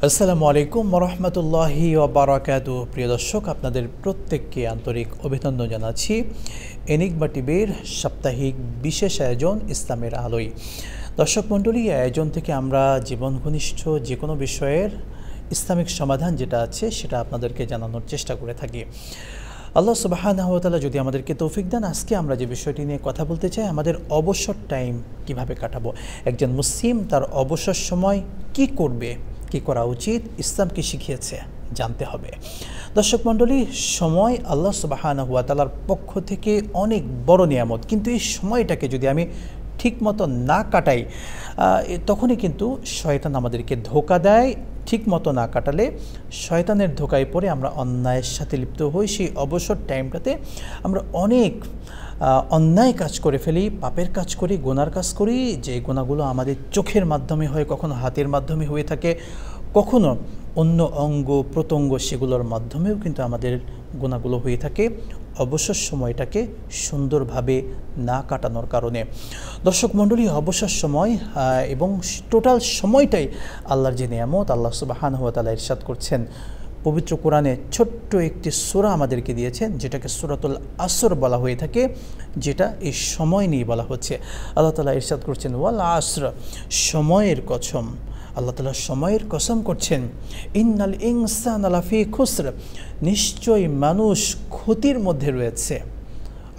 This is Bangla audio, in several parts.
আসসালামু আলাইকুম ওরহমতুল্লাহি ওবারাকাতুহু। প্রিয় দর্শক, আপনাদের প্রত্যেককে আন্তরিক অভিনন্দন জানাচ্ছি এনিগমা টিভির সাপ্তাহিক বিশেষ আয়োজন ইসলামের আলোয়। দর্শক মণ্ডলী, এই আয়োজন থেকে আমরা জীবন ঘনিষ্ঠ যে কোনো বিষয়ের ইসলামিক সমাধান যেটা আছে সেটা আপনাদেরকে জানানোর চেষ্টা করে থাকি। আল্লাহ সুবহানাহু ওয়া তাআলা যদি আমাদেরকে তৌফিক দেন, আজকে আমরা যে বিষয়টি নিয়ে কথা বলতে চাই, আমাদের অবসর টাইম কিভাবে কাটাবো। একজন মুসলিম তার অবসর সময় কি করবে, কি করা উচিত, ইসলাম কি শিখিয়েছে জানতে হবে। দর্শক মণ্ডলী, সময় আল্লাহ সুবহানাহু ওয়া তাআলার পক্ষ থেকে অনেক বড় নিয়ামত, কিন্তু এই সময়টাকে যদি আমি ঠিকমতো না কাটাই তখনই কিন্তু শয়তান আমাদেরকে ধোঁকা দেয়। ঠিকমতো না কাটালে শয়তানের ধোঁকায় পড়ে আমরা অন্যায়ের সাথে লিপ্ত হই। সেই অবসর টাইমটাতে আমরা অনেক অন্যায় কাজ করে ফেলি, পাপের কাজ করি, গুনার কাজ করি, যে গুনাহগুলো আমাদের চোখের মাধ্যমে হয়, কখনো হাতের মাধ্যমে হয়ে থাকে, কখনো অন্য অঙ্গ প্রত্যঙ্গ সেগুলোর মাধ্যমেও কিন্তু আমাদের গুনাহগুলো হয়ে থাকে অবসর সময়টাকে সুন্দরভাবে না কাটানোর কারণে। দর্শক মণ্ডলী, অবসর সময় এবং টোটাল সময়টাই আল্লাহর যে নিয়ামত। আল্লাহ সুবহানাহু ওয়া তাআলা ইরশাদ করছেন পবিত্র কোরআনে, ছোট্ট একটি সূরা আমাদেরকে দিয়েছেন যেটাকে সূরাতুল আসর বলা হয়ে থাকে, যেটা এই সময় নিয়ে বলা হচ্ছে। আল্লাহ তাআলা ইরশাদ করছেন ওয়াল আসর, সময়ের কসম। আল্লাহ তাআলা সময়ের কসম করছেন, ইন্নাল ইনসানা লাফি খুসর, নিশ্চয়ই মানুষ ক্ষতির মধ্যে রয়েছে।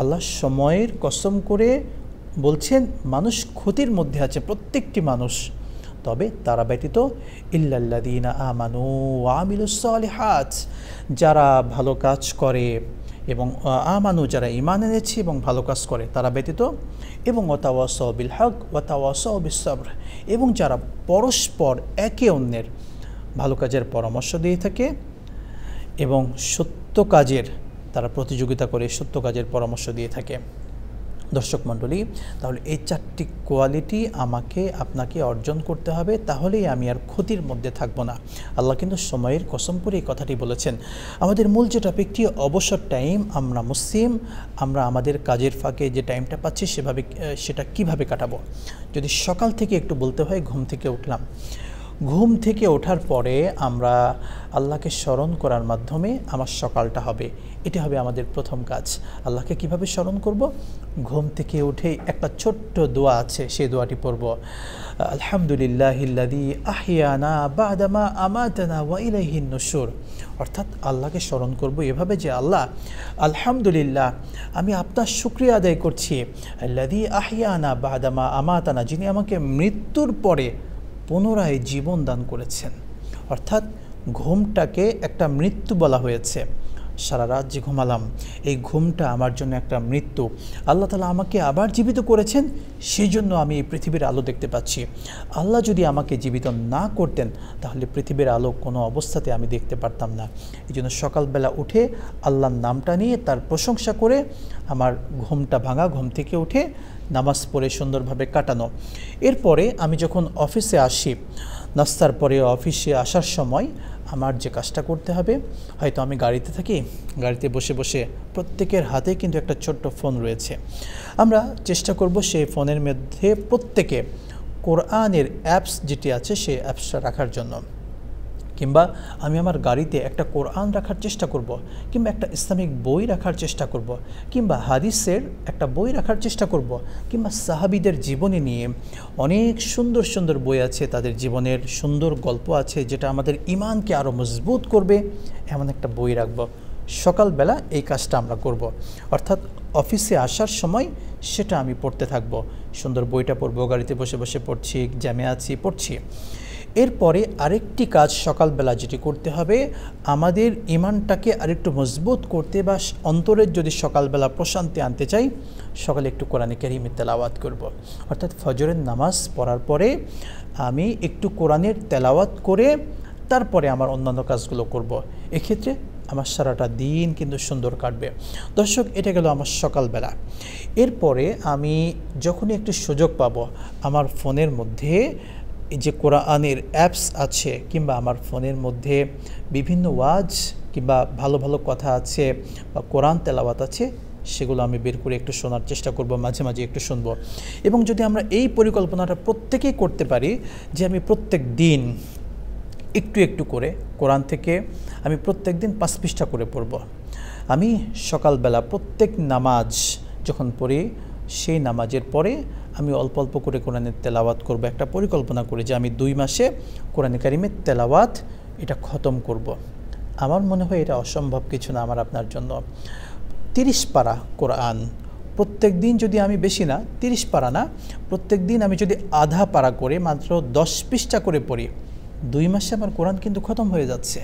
আল্লাহ সময়ের কসম করে বলছেন মানুষ ক্ষতির মধ্যে আছে, প্রত্যেকটি মানুষ। তবে তারা ব্যতীত ইল্লাল্লাযীনা আমানু ওয়া আমিলুস সালিহাত, যারা ভালো কাজ করে এবং আমানু, যারা ঈমান এনেছে এবং ভালো কাজ করে তারা ব্যতীত, এবং ওয়াতাওয়াসাউ বিল হক ওয়াতাওয়াসাউ বিস সবর, এবং যারা পরস্পর একে অন্যের ভালো কাজের পরামর্শ দিয়ে থাকে এবং সত্য কাজের তারা প্রতিযোগিতা করে সত্য কাজের পরামর্শ দিয়ে থাকে। দর্শক মণ্ডলী, তাহলে এই চারটি কোয়ালিটি আমাকে আপনাকে অর্জন করতে হবে, তাহলেই আমি আর ক্ষতির মধ্যে থাকবো না। আল্লাহ কিন্তু সময়ের কসম করে এই কথাটি বলেছেন। আমাদের মূল যে টপিকটি অবসর টাইম, আমরা মুসলিম, আমরা আমাদের কাজের ফাঁকে যে টাইমটা পাচ্ছি সেটা কিভাবে কাটাবো। যদি সকাল থেকে একটু বলতে হয়, ঘুম থেকে উঠলাম, ঘুম থেকে ওঠার পরে আমরা আল্লাহকে স্মরণ করার মাধ্যমে আমার সকালটা হবে। এটি হবে আমাদের প্রথম কাজ। আল্লাহকে কিভাবে স্মরণ করব? ঘুম থেকে উঠেই একটা ছোট্ট দোয়া আছে, সেই দোয়াটি পড়ব, আলহামদুলিল্লাহিল্লাযী আহইয়ানা বা'দামা আমাতানা ওয়া ইলাইহিন নুশুর। অর্থাৎ আল্লাহকে স্মরণ করব এভাবে যে, আল্লাহ আলহামদুলিল্লাহ, আমি আপনার শুকরিয়া আদায় করছি, আল্লাযী আহইয়ানা বা'দামা আমাতানা, যিনি আমাকে মৃত্যুর পরে পুনরায় জীবন দান করেছেন। অর্থাৎ ঘুমটাকে একটা মৃত্যু বলা হয়েছে। সারা রাত যে ঘুমালাম, এই ঘুমটা আমার জন্য একটা মৃত্যু। আল্লাহ তাআলা আমাকে আবার জীবিত করেছেন, সেই জন্য আমি এই পৃথিবীর আলো দেখতে পাচ্ছি। আল্লাহ যদি আমাকে জীবিত না করতেন তাহলে পৃথিবীর আলো কোনো অবস্থাতে আমি দেখতে পারতাম না। এই জন্য সকালবেলা উঠে আল্লাহর নামটা নিয়ে তার প্রশংসা করে আমার ঘুমটা ভাঙা, ঘুম থেকে উঠে নামাজ পড়ে সুন্দরভাবে কাটানো। এরপরে আমি যখন অফিসে আসি, নাস্তার পরে অফিসে আসার সময় আমার যে কাজটা করতে হবে, হয়তো আমি গাড়িতে থাকি, গাড়িতে বসে বসে প্রত্যেকের হাতে কিন্তু একটা ছোট্ট ফোন রয়েছে। আমরা চেষ্টা করব সেই ফোনের মধ্যে প্রত্যেকে কোরআনের অ্যাপস যেটি আছে সেই অ্যাপসটা রাখার জন্য, কিংবা আমি আমার গাড়িতে একটা কোরআন রাখার চেষ্টা করব, কিংবা একটা ইসলামিক বই রাখার চেষ্টা করব, কিংবা হাদিসের একটা বই রাখার চেষ্টা করব, কিংবা সাহাবীদের জীবনী নিয়ে অনেক সুন্দর সুন্দর বই আছে, তাদের জীবনের সুন্দর গল্প আছে যেটা আমাদের ঈমানকে আরও মজবুত করবে, এমন একটা বই রাখব। সকালবেলা এই কাজটা আমরা করব। অর্থাৎ অফিসে আসার সময় সেটা আমি পড়তে থাকব, সুন্দর বইটা পড়ব, গাড়িতে বসে বসে পড়ছি, জ্যামে আছি, পড়ছি। এরপরে আরেকটি কাজ সকালবেলা যেটি করতে হবে, আমাদের ঈমানটাকে আরেকটু মজবুত করতে বা অন্তরের যদি সকালবেলা প্রশান্তি আনতে চাই, সকালে একটু কোরআনে কারীমের তেলাওয়াত করব। অর্থাৎ ফজরের নামাজ পড়ার পরে আমি একটু কোরআনের তেলাওয়াত করে তারপরে আমার অন্যান্য কাজগুলো করব। এক্ষেত্রে আমার সারাটা দিন কিন্তু সুন্দর কাটবে। দর্শক, এটা গেল আমার সকালবেলা। এরপরে আমি যখনই একটু সুযোগ পাবো, আমার ফোনের মধ্যে যে কোরআনের অ্যাপস আছে, কিংবা আমার ফোনের মধ্যে বিভিন্ন ওয়াজ কিংবা ভালো ভালো কথা আছে বা কোরআন তেলাওয়াত আছে, সেগুলো আমি বের করে একটু শোনার চেষ্টা করব, মাঝে মাঝে একটু শুনবো। এবং যদি আমরা এই পরিকল্পনাটা প্রত্যেকেই করতে পারি যে আমি প্রত্যেক দিন একটু একটু করে কোরআন থেকে আমি প্রত্যেক দিন 5 পৃষ্ঠা করে পড়ব। আমি সকালবেলা প্রত্যেক নামাজ যখন পড়ি সেই নামাজের পরে আমি অল্প অল্প করে কোরআনের তেলাওয়াত করব। একটা পরিকল্পনা করি যে আমি 2 মাসে কোরআনে কারিমের তেলাওয়াত এটা খতম করব। আমার মনে হয় এটা অসম্ভব কিছু না আমার আপনার জন্য। 30 পারা কোরআন প্রত্যেক দিন যদি আমি, বেশি না 30 পারা না, প্রত্যেক দিন আমি যদি আধা পারা করে মাত্র 10 পৃষ্ঠা করে পড়ি, 2 মাসে আমার কোরআন কিন্তু খতম হয়ে যাচ্ছে।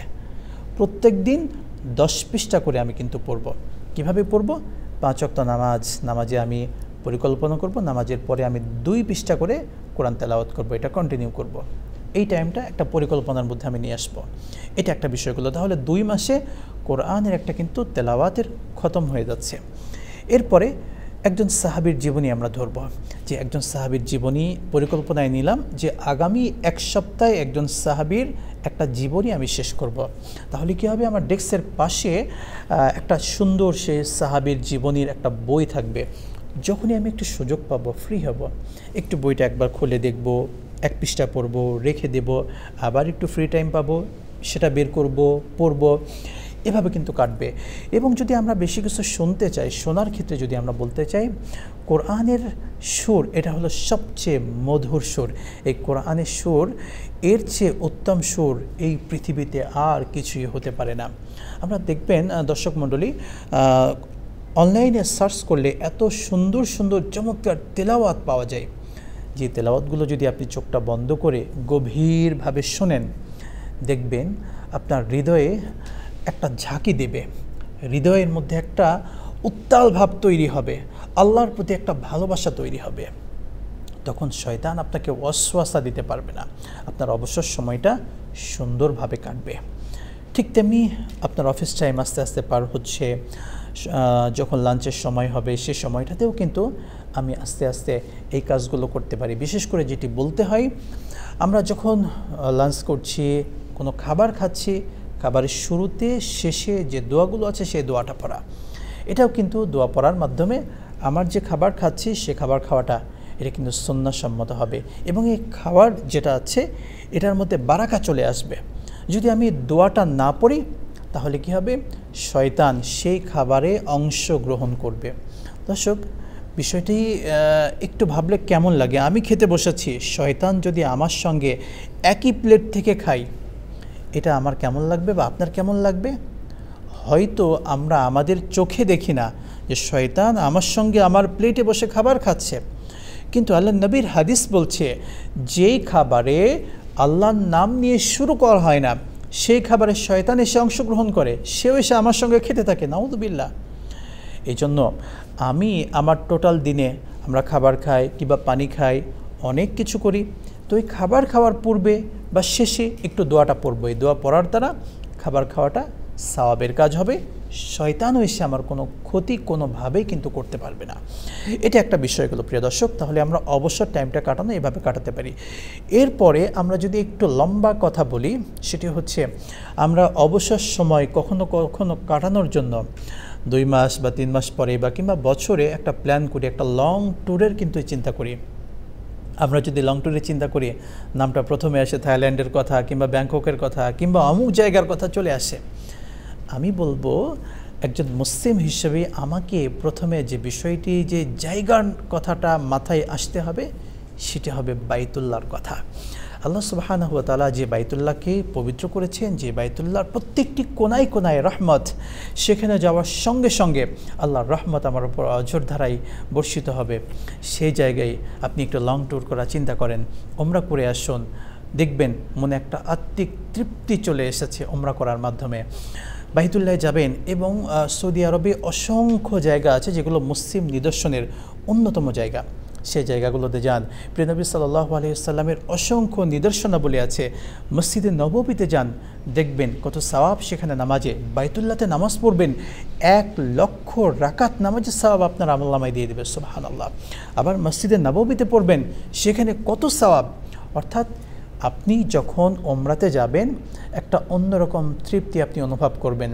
প্রত্যেক দিন 10 পৃষ্ঠা করে আমি কিন্তু পড়ব। কিভাবে পড়ব? 5 ওয়াক্ত নামাজে আমি পরিকল্পনা করব, নামাজের পরে আমি 2 পৃষ্ঠা করে কোরআন তেলাওয়াত করব, এটা কন্টিনিউ করব। এই টাইমটা একটা পরিকল্পনার মধ্যে আমি নিয়ে আসবো। এটা একটা বিষয়গুলো, তাহলে 2 মাসে কোরআনের একটা কিন্তু তেলাওয়াতের খতম হয়ে যাচ্ছে। এরপরে একজন সাহাবীর জীবনী আমরা ধরব, যে একজন সাহাবীর জীবনী পরিকল্পনায় নিলাম যে আগামী 1 সপ্তাহে একজন সাহাবীর একটা জীবনী আমি শেষ করব। তাহলে কী হবে, আমার ডেস্কের পাশে একটা সুন্দর সে সাহাবীর জীবনীর একটা বই থাকবে। যখনই আমি একটু সুযোগ পাবো, ফ্রি হব, একটু বইটা একবার খুলে দেখব, 1 পৃষ্ঠা পড়ব, রেখে দেব, আবার একটু ফ্রি টাইম পাবো, সেটা বের করব, পড়ব, এভাবে কিন্তু কাটবে। এবং যদি আমরা বেশি কিছু শুনতে চাই, শোনার ক্ষেত্রে যদি আমরা বলতে চাই, কোরআনের সুর এটা হলো সবচেয়ে মধুর সুর। এই কোরআনের সুর, এর চেয়ে উত্তম সুর এই পৃথিবীতে আর কিছুই হতে পারে না। আমরা দেখবেন দর্শক মণ্ডলী, অনলাইনে সার্চ করলে এত সুন্দর সুন্দর চমৎকার তেলাওয়াত পাওয়া যায়, যে তেলাওয়াতগুলো যদি আপনি চোখটা বন্ধ করে গভীরভাবে শোনেন, দেখবেন আপনার হৃদয়ে একটা ঝাঁকি দেবে, হৃদয়ের মধ্যে একটা উত্তাল ভাব তৈরি হবে, আল্লাহর প্রতি একটা ভালোবাসা তৈরি হবে। তখন শয়তান আপনাকে ওয়াসওয়াসা দিতে পারবে না, আপনার অবসর সময়টা সুন্দরভাবে কাটবে। ঠিক তেমনি আপনার অফিস টাইম আস্তে আস্তে পার হচ্ছে, যখন লাঞ্চের সময় হবে সে সময়টাতেও কিন্তু আমি আস্তে আস্তে এই কাজগুলো করতে পারি। বিশেষ করে যেটি বলতে হয়, আমরা যখন লাঞ্চ করছি, কোনো খাবার খাচ্ছি, খাবারের শুরুতে শেষে যে দোয়াগুলো আছে সেই দোয়াটা পড়া, এটাও কিন্তু দোয়া পড়ার মাধ্যমে আমার যে খাবার খাচ্ছি সে খাবার খাওয়াটা এটা কিন্তু সুন্নাহসম্মত হবে, এবং এই খাবার যেটা আছে এটার মধ্যে বারাকা চলে আসবে। যদি আমি দোয়াটা না পড়ি তাহলে কি হবে, শয়তান সেই খাবারে অংশগ্রহণ করবে। দর্শক, বিষয়টি একটু ভাবলে কেমন লাগে, আমি খেতে বসেছি, শয়তান যদি আমার সঙ্গে একই প্লেট থেকে খাই, এটা আমার কেমন লাগবে বা আপনার কেমন লাগবে? হয়তো আমরা আমাদের চোখে দেখি না যে শয়তান আমার সঙ্গে আমার প্লেটে বসে খাবার খাচ্ছে, কিন্তু আল্লাহ নবীর হাদিস বলছে, যেই খাবারে আল্লাহর নাম নিয়ে শুরু করা হয় না সেই খাবারে শয়তান এসে অংশগ্রহণ করে, সেও এসে আমার সঙ্গে খেতে থাকে। নাউযুবিল্লাহ। এই জন্য আমি আমার টোটাল দিনে আমরা খাবার খাই কিংবা পানি খাই, অনেক কিছু করি, তো এই খাবার খাওয়ার পূর্বে বা শেষে একটু দোয়াটা পড়বো। এই দোয়া পড়ার দ্বারা খাবার খাওয়াটা সওয়াবের কাজ হবে, শয়তানও এসে আমার কোনো ক্ষতি কোনোভাবেই কিন্তু করতে পারবে না। এটা একটা বিষয়গুলো প্রিয় দর্শক, তাহলে আমরা অবসর টাইমটা কাটানো এভাবে কাটাতে পারি। এরপরে আমরা যদি একটু লম্বা কথা বলি, সেটি হচ্ছে আমরা অবসর সময় কখনো কখনো কাটানোর জন্য 2 মাস বা 3 মাস পরে বা কিংবা বছরে একটা প্ল্যান করি, একটা লং ট্যুরের কিন্তু চিন্তা করি। আমরা যদি লং ট্যুরের চিন্তা করি, নামটা প্রথমে আসে থাইল্যান্ডের কথা কিংবা ব্যাংককের কথা কিংবা অমুক জায়গার কথা চলে আসে। আমি বলবো, একজন মুসলিম হিসেবে আমাকে প্রথমে যে বিষয়টি, যে জায়গার কথাটা মাথায় আসতে হবে, সেটি হবে বাইতুল্লাহর কথা। আল্লাহ সুবহানাহু ওয়া তাআলা যে বাইতুল্লাহকে পবিত্র করেছেন, যে বাইতুল্লাহর প্রত্যেকটি কোনায় কোনায় রহমত, সেখানে যাওয়ার সঙ্গে সঙ্গে আল্লাহর রহমত আমার উপর অঝোরধারায় বর্ষিত হবে। সেই জায়গায় আপনি একটু লং ট্যুর করার চিন্তা করেন, ওমরা করে আসুন, দেখবেন মনে একটা আত্মিক তৃপ্তি চলে এসেছে ওমরা করার মাধ্যমে। বাইতুল্লাহ যাবেন, এবং সৌদি আরবে অসংখ্য জায়গা আছে যেগুলো মুসলিম নিদর্শনের অন্যতম জায়গা, সেই জায়গাগুলোতে যান। প্রিয় নবী সাল্লাল্লাহু আলাইহি ওয়াসাল্লামের অসংখ্য নিদর্শনাবলী আছে। মসজিদে নববীতে যান, দেখবেন কত সওয়াব সেখানে নামাজে। বাইতুল্লাহতে নামাজ পড়বেন, 1 লক্ষ রাকাত নামাজের সওয়াব আপনার আমলনামায় দিয়ে দেবে, সুবহানাল্লাহ। আবার মসজিদে নববীতে পড়বেন, সেখানে কত সওয়াব। অর্থাৎ আপনি যখন ওমরাতে যাবেন, একটা অন্যরকম তৃপ্তি আপনি অনুভব করবেন।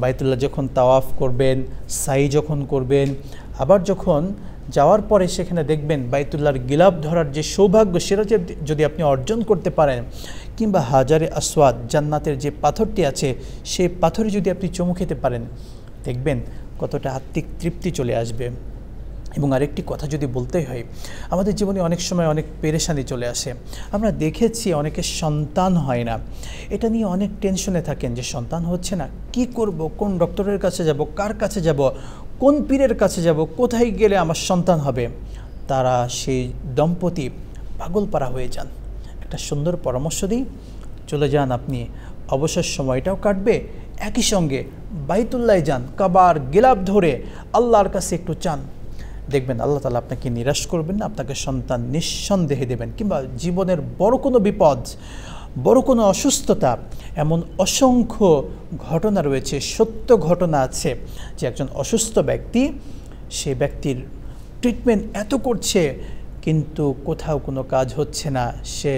বাইতুল্লাহ যখন তাওয়াফ করবেন, সাই যখন করবেন, আবার যখন যাওয়ার পরে সেখানে দেখবেন বাইতুল্লাহর গিলাফ ধরার যে সৌভাগ্য, সেটা যদি আপনি অর্জন করতে পারেন, কিংবা হাজারে আসওয়াদ জান্নাতের যে পাথরটি আছে সেই পাথরে যদি আপনি চুমু খেতে পারেন, দেখবেন কতটা আত্মিক তৃপ্তি চলে আসবে। এবং আরেকটি কথা যদি বলতেই হয়, আমাদের জীবনে অনেক সময় অনেক পেরেশানি চলে আসে। আমরা দেখেছি অনেকের সন্তান হয় না, এটা নিয়ে অনেক টেনশনে থাকেন যে সন্তান হচ্ছে না, কি করব, কোন ডক্টরের কাছে যাব, কার কাছে যাব, কোন পীরের কাছে যাব, কোথায় গেলে আমার সন্তান হবে। তারা সেই দম্পতি পাগলপাড়া হয়ে যান। একটা সুন্দর পরামর্শ দিই, চলে যান আপনি, অবসর সময়টাও কাটবে, একই সঙ্গে বাইতুল্লায় যান, কাবার গিলাফ ধরে আল্লাহর কাছে একটু চান, দেখবেন আল্লাহ তাআলা আপনাকে নিরাশ করবেন না, আপনাকে সন্তান নিঃসন্দেহে দেবেন। কিংবা জীবনের বড় কোনো বিপদ, বড় কোনো অসুস্থতা, এমন অসংখ্য ঘটনা রয়েছে, সত্য ঘটনা আছে যে একজন অসুস্থ ব্যক্তি, সে ব্যক্তির ট্রিটমেন্ট এত করছে কিন্তু কোথাও কোনো কাজ হচ্ছে না, সে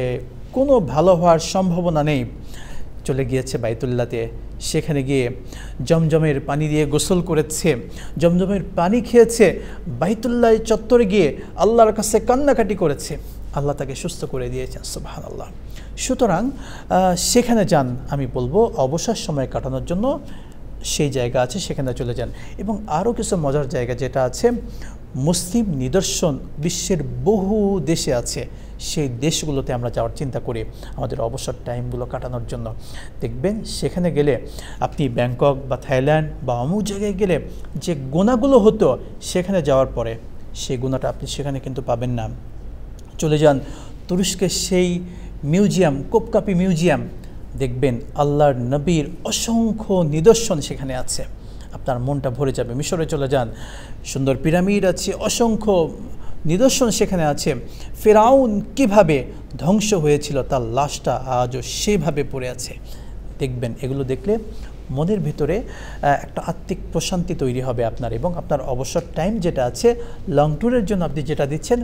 কোনো ভালো হওয়ার সম্ভাবনা নেই। চলে গিয়েছে বাইতুল্লাতে, সেখানে গিয়ে জমজমের পানি দিয়ে গোসল করেছে, জমজমের পানি খেয়েছে, বাইতুল্লাহ চত্বরে গিয়ে আল্লাহর কাছে কান্নাকাটি করেছে, আল্লাহ তাকে সুস্থ করে দিয়েছেন, সুবহানাল্লাহ। সুতরাং সেখানে যান, আমি বলবো অবসর সময় কাটানোর জন্য সেই জায়গা আছে, সেখানে চলে যান। এবং আরও কিছু মজার জায়গা যেটা আছে, মুসলিম নিদর্শন বিশ্বের বহু দেশে আছে, সেই দেশগুলোতে আমরা যাওয়ার চিন্তা করি আমাদের অবসর টাইমগুলো কাটানোর জন্য। দেখবেন সেখানে গেলে আপনি ব্যাংকক বা থাইল্যান্ড বা অমুক জায়গায় গেলে যে গুণাগুলো হতো, সেখানে যাওয়ার পরে সেই গুণাটা আপনি সেখানে কিন্তু পাবেন না। চলে যান তুরস্কের সেই মিউজিয়াম, কোপকাপি মিউজিয়াম, দেখবেন আল্লাহর নবীর অসংখ্য নিদর্শন সেখানে আছে, আপনার মনটা ভরে যাবে। মিশরে চলে যান, সুন্দর পিরামিড আছে, অসংখ্য নিদর্শন সেখানে আছে। ফেরাউন কিভাবে ধ্বংস হয়েছিল, তার লাশটা আজও সেভাবে পড়ে আছে। দেখবেন এগুলো দেখলে মনের ভিতরে একটা আত্মিক প্রশান্তি তৈরি হবে আপনার, এবং আপনার অবসর টাইম যেটা আছে লং ট্যুরের জন্য আপনি যেটা দিচ্ছেন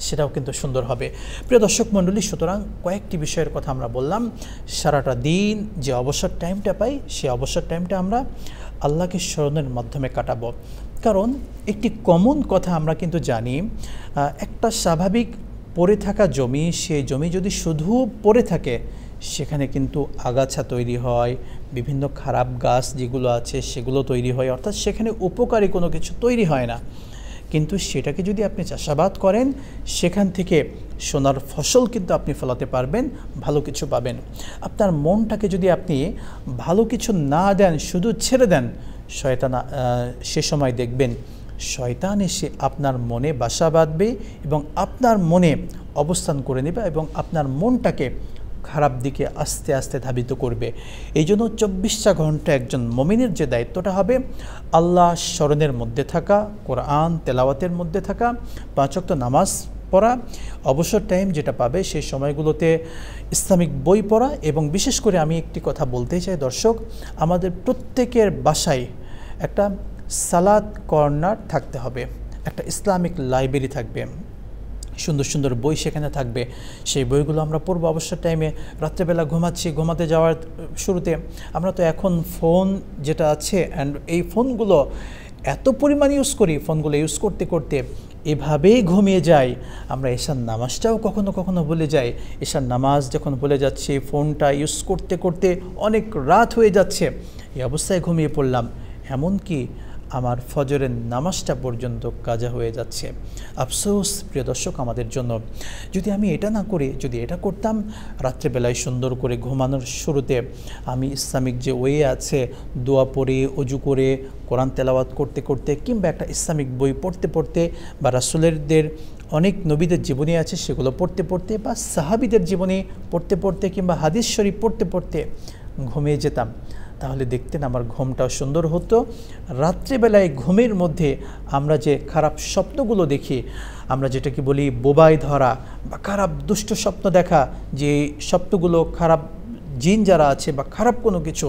সেটাও কিন্তু সুন্দর হবে। প্রিয় দর্শক মণ্ডলী, সুতরাং কয়েকটি বিষয়ের কথা আমরা বললাম। সারাটা দিন যে অবসর টাইমটা পাই, সেই অবসর টাইমটা আমরা আল্লাহকে স্মরণের মাধ্যমে কাটাবো। কারণ একটি কমন কথা আমরা কিন্তু জানি, একটা স্বাভাবিক পড়ে থাকা জমি, সেই জমি যদি শুধু পড়ে থাকে, সেখানে কিন্তু আগাছা তৈরি হয়, বিভিন্ন খারাপ গাছ যেগুলো আছে সেগুলো তৈরি হয়, অর্থাৎ সেখানে উপকারী কোনো কিছু তৈরি হয় না। কিন্তু সেটাকে যদি আপনি চাষাবাদ করেন, সেখান থেকে সোনার ফসল কিন্তু আপনি ফলাতে পারবেন, ভালো কিছু পাবেন। আপনার মনটাকে যদি আপনি ভালো কিছু না দেন, শুধু ছেড়ে দেন, শয়তান সে সময় দেখবেন শয়তান এসে আপনার মনে বাসা বাঁধবে এবং আপনার মনে অবস্থান করে নেবে এবং আপনার মনটাকে খারাপ দিকে আস্তে আস্তে ধাবিত করবে। এই জন্য 24টা ঘন্টা একজন মুমিনের যে দায়িত্বটা হবে, আল্লাহ স্মরণের মধ্যে থাকা, কোরআন তেলাওয়াতের মধ্যে থাকা, 5 ওয়াক্ত নামাজ পড়া, অবসর টাইম যেটা পাবে সেই সময়গুলোতে ইসলামিক বই পড়া, এবং বিশেষ করে আমি একটি কথা বলতে চাই দর্শক, আমাদের প্রত্যেকের বাসায় একটা সালাত কর্নার থাকতে হবে, একটা ইসলামিক লাইব্রেরি থাকবে, সুন্দর সুন্দর বই সেখানে থাকবে। সেই বইগুলো আমরা পড়বো অবসর টাইমে। রাত্রেবেলা ঘুমাতে যাওয়ার শুরুতে আমরা তো এখন ফোন যেটা আছে, অ্যান্ড এই ফোনগুলো এত পরিমাণ ইউজ করি, ফোনগুলো ইউজ করতে করতে এভাবেই ঘুমিয়ে যাই। আমরা এশার নামাজটাও কখনো কখনো ভুলে যাই। এশার নামাজ যখন ভুলে যাচ্ছি, ফোনটা ইউজ করতে করতে অনেক রাত হয়ে যাচ্ছে, এই অবস্থায় ঘুমিয়ে পড়লাম, এমনকি আমার ফজরের নামাজটা পর্যন্ত কাজা হয়ে যাচ্ছে। আফসোস প্রিয় দর্শক আমাদের জন্য। যদি আমি এটা না করি, যদি এটা করতাম, রাত্রেবেলায় সুন্দর করে ঘুমানোর শুরুতে আমি ইসলামিক যে ওয়ে আছে, দোয়া পড়ে, অজু করে, কোরআন তেলাওয়াত করতে করতে, কিংবা একটা ইসলামিক বই পড়তে পড়তে, বা রাসূলদের অনেক নবীদের জীবনী আছে সেগুলো পড়তে পড়তে, বা সাহাবীদের জীবনী পড়তে পড়তে, কিংবা হাদিস শরীফ পড়তে পড়তে ঘুমিয়ে যেতাম, তাহলে দেখতেন আমার ঘুমটাও সুন্দর হতো। রাত্রিবেলায় ঘুমের মধ্যে আমরা যে খারাপ স্বপ্নগুলো দেখি, আমরা যেটাকে বলি বোবায় ধরা বা খারাপ দুষ্ট স্বপ্ন দেখা, যে স্বপ্নগুলো খারাপ জিন যারা আছে বা খারাপ কোনো কিছু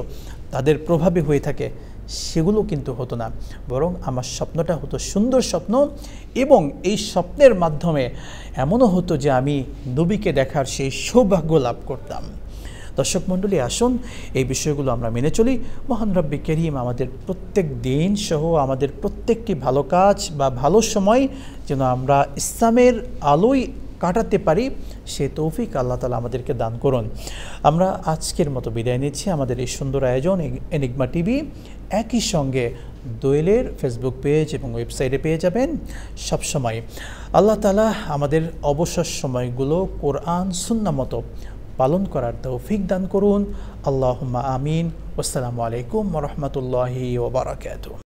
তাদের প্রভাবে হয়ে থাকে, সেগুলো কিন্তু হতো না, বরং আমার স্বপ্নটা হতো সুন্দর স্বপ্ন, এবং এই স্বপ্নের মাধ্যমে এমনও হতো যে আমি নবীকে দেখার সেই সৌভাগ্য লাভ করতাম। দর্শক মণ্ডলী, আসুন এই বিষয়গুলো আমরা মেনে চলি। মহান রব্বে করিম আমাদের প্রত্যেক দিন সহ আমাদের প্রত্যেকটি ভালো কাজ বা ভালো সময় যেন আমরা ইসলামের আলোয় কাটাতে পারি সে তৌফিক আল্লাহ তাআলা আমাদেরকে দান করুন। আমরা আজকের মতো বিদায় নিচ্ছি। আমাদের এই সুন্দর আয়োজন এনিগমা টিভি একই সঙ্গে দোয়েলের ফেসবুক পেজ এবং ওয়েবসাইটে পেয়ে যাবেন সবসময়। আল্লাহ তাআলা আমাদের অবসর সময়গুলো কোরআন সুন্নাহ মতো পালন করার তৌফিক দান করুন। আল্লাহুম্মা আমিন। আসসালামু আলাইকুম ওয়া রাহমাতুল্লাহি ওয়া বারাকাতুহু।